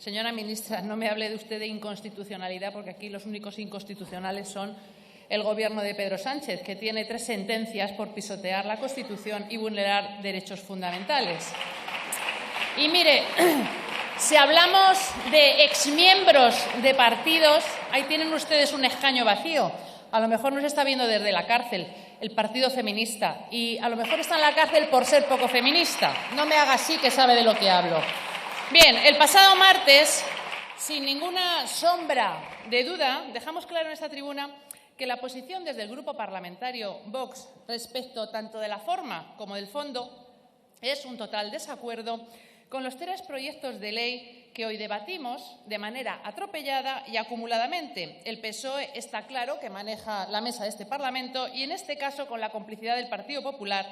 Señora ministra, no me hable de usted de inconstitucionalidad, porque aquí los únicos inconstitucionales son el Gobierno de Pedro Sánchez, que tiene 3 sentencias por pisotear la Constitución y vulnerar derechos fundamentales. Y mire, si hablamos de exmiembros de partidos, ahí tienen ustedes un escaño vacío. A lo mejor nos está viendo desde la cárcel el Partido Feminista y a lo mejor está en la cárcel por ser poco feminista. No me haga así, que sabe de lo que hablo. Bien, el pasado martes, sin ninguna sombra de duda, dejamos claro en esta tribuna que la posición desde el Grupo Parlamentario Vox respecto tanto de la forma como del fondo es un total desacuerdo con los 3 proyectos de ley que hoy debatimos de manera atropellada y acumuladamente. El PSOE está claro que maneja la mesa de este Parlamento y, en este caso, con la complicidad del Partido Popular.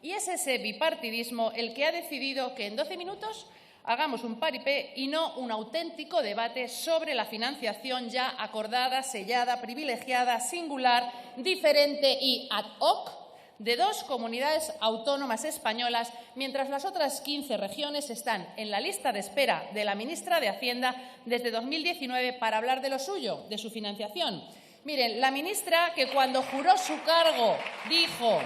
Y es ese bipartidismo el que ha decidido que en 12 minutos hagamos un paripé y no un auténtico debate sobre la financiación ya acordada, sellada, privilegiada, singular, diferente y ad hoc de 2 comunidades autónomas españolas, mientras las otras 15 regiones están en la lista de espera de la ministra de Hacienda desde 2019 para hablar de lo suyo, de su financiación. Miren, la ministra, que cuando juró su cargo dijo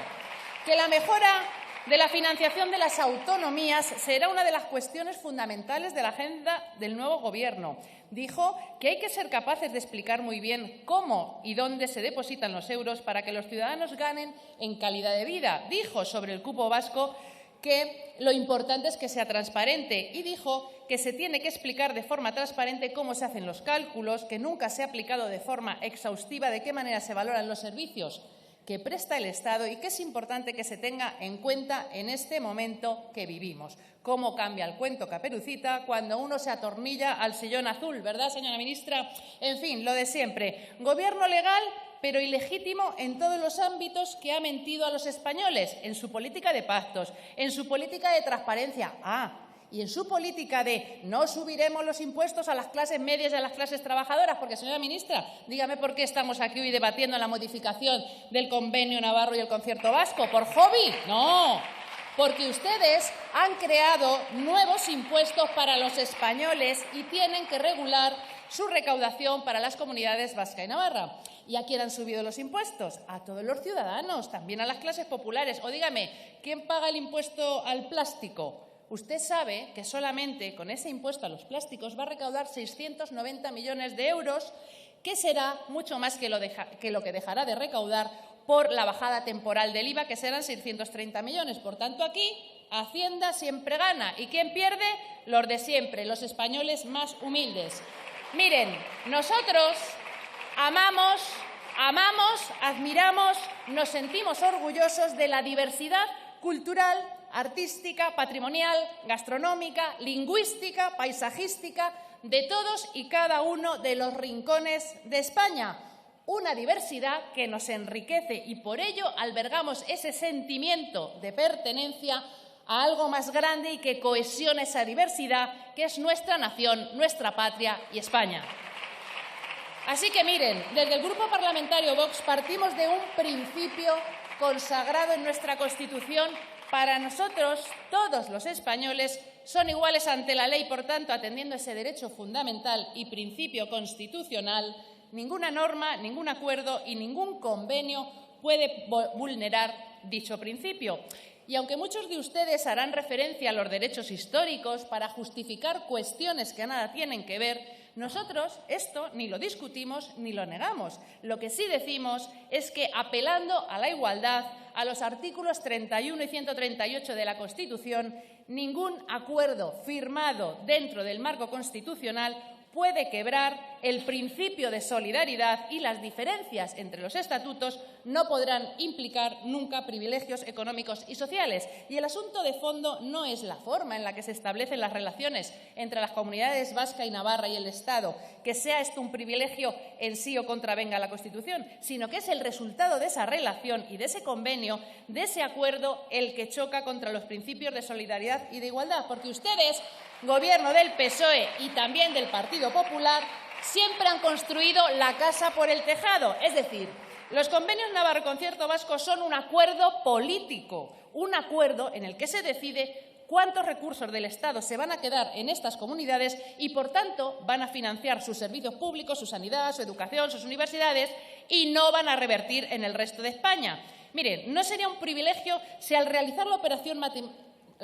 que la mejora de la financiación de las autonomías será una de las cuestiones fundamentales de la agenda del nuevo Gobierno. Dijo que hay que ser capaces de explicar muy bien cómo y dónde se depositan los euros para que los ciudadanos ganen en calidad de vida. Dijo sobre el cupo vasco que lo importante es que sea transparente y dijo que se tiene que explicar de forma transparente cómo se hacen los cálculos, que nunca se ha aplicado de forma exhaustiva de qué manera se valoran los servicios que presta el Estado y que es importante que se tenga en cuenta en este momento que vivimos. Cómo cambia el cuento Caperucita cuando uno se atornilla al sillón azul, ¿verdad, señora ministra? En fin, lo de siempre. Gobierno legal, pero ilegítimo en todos los ámbitos, que ha mentido a los españoles, en su política de pactos, en su política de transparencia. Y en su política de no subiremos los impuestos a las clases medias y a las clases trabajadoras, porque, señora ministra, dígame por qué estamos aquí hoy debatiendo la modificación del Convenio Navarro y el Concierto Vasco. ¿Por hobby? No, porque ustedes han creado nuevos impuestos para los españoles y tienen que regular su recaudación para las comunidades vasca y navarra. ¿Y a quién han subido los impuestos? A todos los ciudadanos, también a las clases populares. O dígame, ¿quién paga el impuesto al plástico? Usted sabe que solamente con ese impuesto a los plásticos va a recaudar 690 millones de euros, que será mucho más que lo que dejará de recaudar por la bajada temporal del IVA, que serán 630 millones. Por tanto, aquí Hacienda siempre gana. ¿Y quién pierde? Los de siempre, los españoles más humildes. Miren, nosotros amamos, admiramos, nos sentimos orgullosos de la diversidad cultural, artística, patrimonial, gastronómica, lingüística, paisajística, de todos y cada uno de los rincones de España. Una diversidad que nos enriquece y por ello albergamos ese sentimiento de pertenencia a algo más grande y que cohesiona esa diversidad, que es nuestra nación, nuestra patria y España. Así que miren, desde el Grupo Parlamentario Vox partimos de un principio consagrado en nuestra Constitución. Para nosotros, todos los españoles son iguales ante la ley, por tanto, atendiendo ese derecho fundamental y principio constitucional, ninguna norma, ningún acuerdo y ningún convenio puede vulnerar dicho principio. Y aunque muchos de ustedes harán referencia a los derechos históricos para justificar cuestiones que nada tienen que ver, nosotros esto ni lo discutimos ni lo negamos. Lo que sí decimos es que, apelando a la igualdad, a los artículos 31 y 138 de la Constitución, ningún acuerdo firmado dentro del marco constitucional puede quebrar el principio de solidaridad y las diferencias entre los estatutos no podrán implicar nunca privilegios económicos y sociales. Y el asunto de fondo no es la forma en la que se establecen las relaciones entre las comunidades vasca y navarra y el Estado, que sea esto un privilegio en sí o contravenga la Constitución, sino que es el resultado de esa relación y de ese convenio, de ese acuerdo, el que choca contra los principios de solidaridad y de igualdad. Porque ustedes, Gobierno del PSOE y también del Partido Popular, siempre han construido la casa por el tejado. Es decir, los convenios Navarro y Concierto Vasco son un acuerdo político, un acuerdo en el que se decide cuántos recursos del Estado se van a quedar en estas comunidades y, por tanto, van a financiar sus servicios públicos, su sanidad, su educación, sus universidades y no van a revertir en el resto de España. Miren, no sería un privilegio si al realizar la operación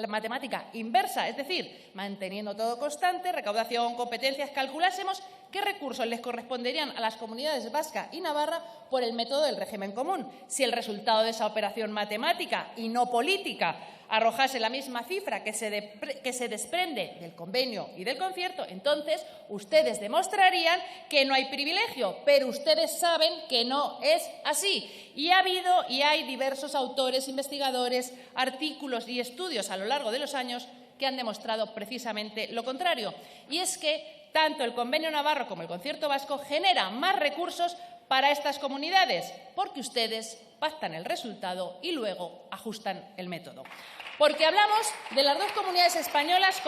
matemática inversa, es decir, manteniendo todo constante, recaudación, competencias, calculásemos qué recursos les corresponderían a las comunidades vasca y navarra por el método del régimen común. Si el resultado de esa operación matemática y no política arrojase la misma cifra que se desprende del convenio y del concierto, entonces ustedes demostrarían que no hay privilegio, pero ustedes saben que no es así. Y ha habido y hay diversos autores, investigadores, artículos y estudios a lo largo de los años que han demostrado precisamente lo contrario. Y es que tanto el convenio navarro como el concierto vasco generan más recursos para estas comunidades, porque ustedes pactan el resultado y luego ajustan el método. Porque hablamos de las dos comunidades españolas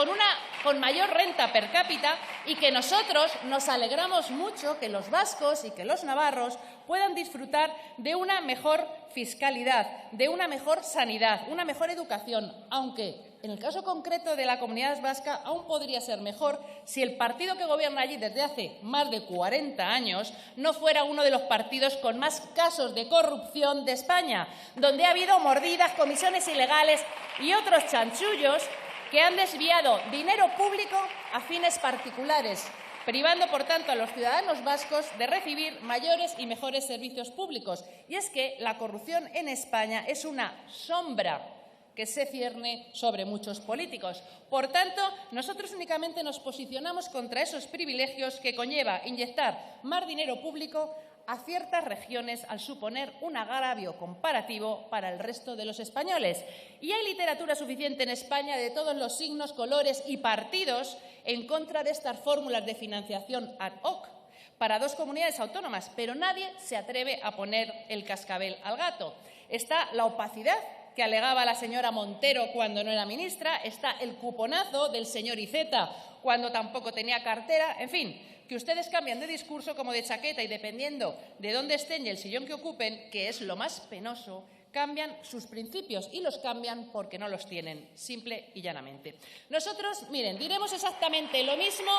con mayor renta per cápita y que nosotros nos alegramos mucho que los vascos y que los navarros puedan disfrutar de una mejor fiscalidad, de una mejor sanidad, una mejor educación, aunque en el caso concreto de la comunidad vasca aún podría ser mejor si el partido que gobierna allí desde hace más de 40 años no fuera uno de los partidos con más casos de corrupción de España, donde ha habido mordidas, comisiones ilegales y otros chanchullos que han desviado dinero público a fines particulares, privando, por tanto, a los ciudadanos vascos de recibir mayores y mejores servicios públicos. Y es que la corrupción en España es una sombra que se cierne sobre muchos políticos. Por tanto, nosotros únicamente nos posicionamos contra esos privilegios que conlleva inyectar más dinero público a ciertas regiones al suponer un agravio comparativo para el resto de los españoles. Y hay literatura suficiente en España de todos los signos, colores y partidos en contra de estas fórmulas de financiación ad hoc para dos comunidades autónomas, pero nadie se atreve a poner el cascabel al gato. Está la opacidad que alegaba la señora Montero cuando no era ministra, está el cuponazo del señor Iceta cuando tampoco tenía cartera, en fin, que ustedes cambian de discurso como de chaqueta y dependiendo de dónde estén y el sillón que ocupen, que es lo más penoso, cambian sus principios y los cambian porque no los tienen, simple y llanamente. Nosotros, miren, diremos exactamente lo mismo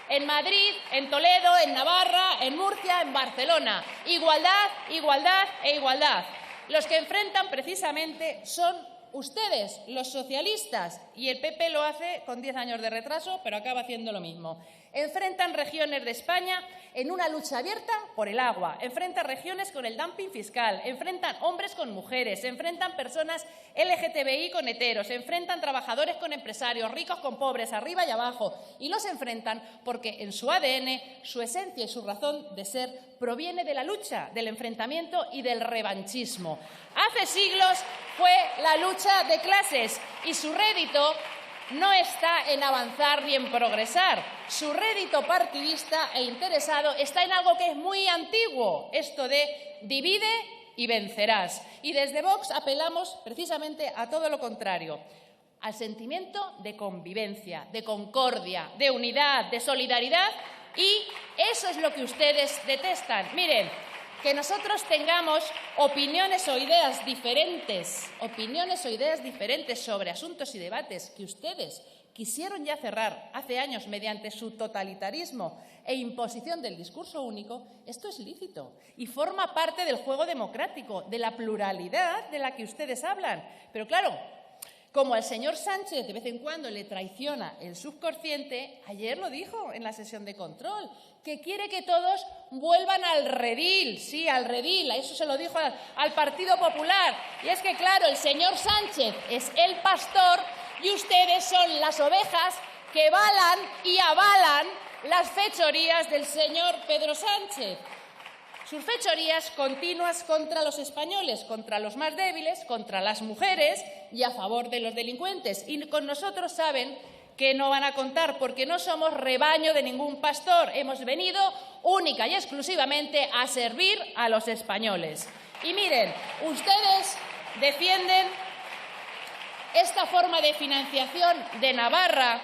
en Madrid, en Toledo, en Navarra, en Murcia, en Barcelona. Igualdad, igualdad e igualdad. Los que enfrentan precisamente son ustedes, los socialistas, y el PP lo hace con 10 años de retraso, pero acaba haciendo lo mismo. Enfrentan regiones de España en una lucha abierta por el agua, enfrentan regiones con el dumping fiscal, enfrentan hombres con mujeres, enfrentan personas LGTBI con heteros, enfrentan trabajadores con empresarios, ricos con pobres, arriba y abajo, y los enfrentan porque en su ADN, su esencia y su razón de ser proviene de la lucha, del enfrentamiento y del revanchismo. Hace siglos fue la lucha de clases y su rédito no está en avanzar ni en progresar. Su rédito partidista e interesado está en algo que es muy antiguo, esto de divide y vencerás. Y desde Vox apelamos precisamente a todo lo contrario, al sentimiento de convivencia, de concordia, de unidad, de solidaridad, y eso es lo que ustedes detestan. Miren, que nosotros tengamos opiniones o ideas diferentes sobre asuntos y debates que ustedes quisieron ya cerrar hace años mediante su totalitarismo e imposición del discurso único, esto es lícito y forma parte del juego democrático, de la pluralidad de la que ustedes hablan. Pero claro, como al señor Sánchez de vez en cuando le traiciona el subconsciente, ayer lo dijo en la sesión de control, que quiere que todos vuelvan al redil, sí, al redil, eso se lo dijo al Partido Popular. Y es que, claro, el señor Sánchez es el pastor y ustedes son las ovejas que balan y avalan las fechorías del señor Pedro Sánchez. Sus fechorías continuas contra los españoles, contra los más débiles, contra las mujeres y a favor de los delincuentes. Y con nosotros saben que no van a contar porque no somos rebaño de ningún pastor. Hemos venido única y exclusivamente a servir a los españoles. Y miren, ustedes defienden esta forma de financiación de Navarra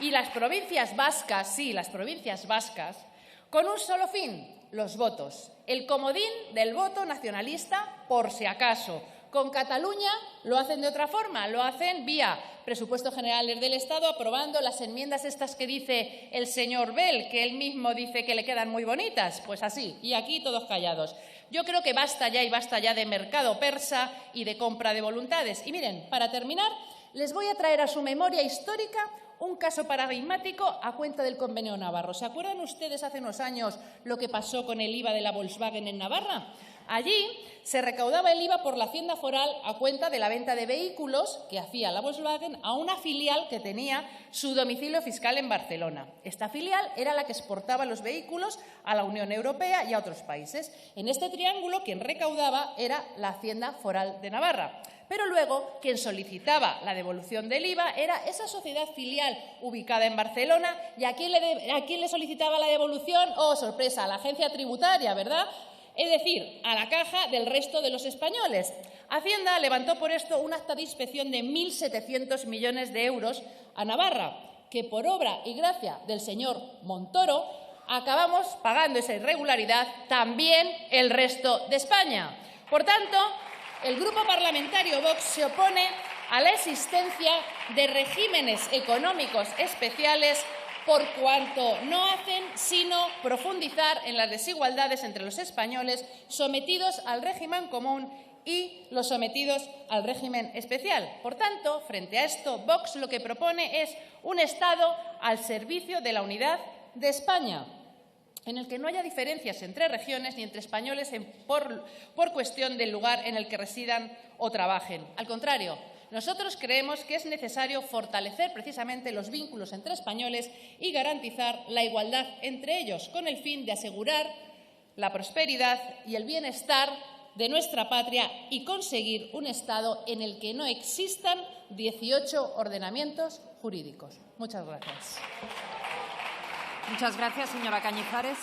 y las provincias vascas, sí, las provincias vascas, con un solo fin, los votos. El comodín del voto nacionalista, por si acaso, Con Cataluña lo hacen de otra forma, lo hacen vía presupuestos generales del Estado, aprobando las enmiendas estas que dice el señor Bel, que él mismo dice que le quedan muy bonitas. Pues así, y aquí todos callados. Yo creo que basta ya y basta ya de mercado persa y de compra de voluntades. Y miren, para terminar, les voy a traer a su memoria histórica un caso paradigmático a cuenta del Convenio Navarro. ¿Se acuerdan ustedes hace unos años lo que pasó con el IVA de la Volkswagen en Navarra? Allí se recaudaba el IVA por la Hacienda Foral a cuenta de la venta de vehículos que hacía la Volkswagen a una filial que tenía su domicilio fiscal en Barcelona. Esta filial era la que exportaba los vehículos a la Unión Europea y a otros países. En este triángulo, quien recaudaba era la Hacienda Foral de Navarra. Pero luego, quien solicitaba la devolución del IVA era esa sociedad filial ubicada en Barcelona. ¿Y a quién le solicitaba la devolución? ¡Oh, sorpresa! A la agencia tributaria, ¿verdad? Es decir, a la caja del resto de los españoles. Hacienda levantó por esto un acta de inspección de 1.700 millones de euros a Navarra, que por obra y gracia del señor Montoro acabamos pagando esa irregularidad también el resto de España. Por tanto, el Grupo Parlamentario Vox se opone a la existencia de regímenes económicos especiales por cuanto no hacen sino profundizar en las desigualdades entre los españoles sometidos al régimen común y los sometidos al régimen especial. Por tanto, frente a esto, Vox lo que propone es un Estado al servicio de la unidad de España, en el que no haya diferencias entre regiones ni entre españoles por cuestión del lugar en el que residan o trabajen. Al contrario, nosotros creemos que es necesario fortalecer precisamente los vínculos entre españoles y garantizar la igualdad entre ellos, con el fin de asegurar la prosperidad y el bienestar de nuestra patria y conseguir un Estado en el que no existan 18 ordenamientos jurídicos. Muchas gracias. Muchas gracias, señora Cañizares.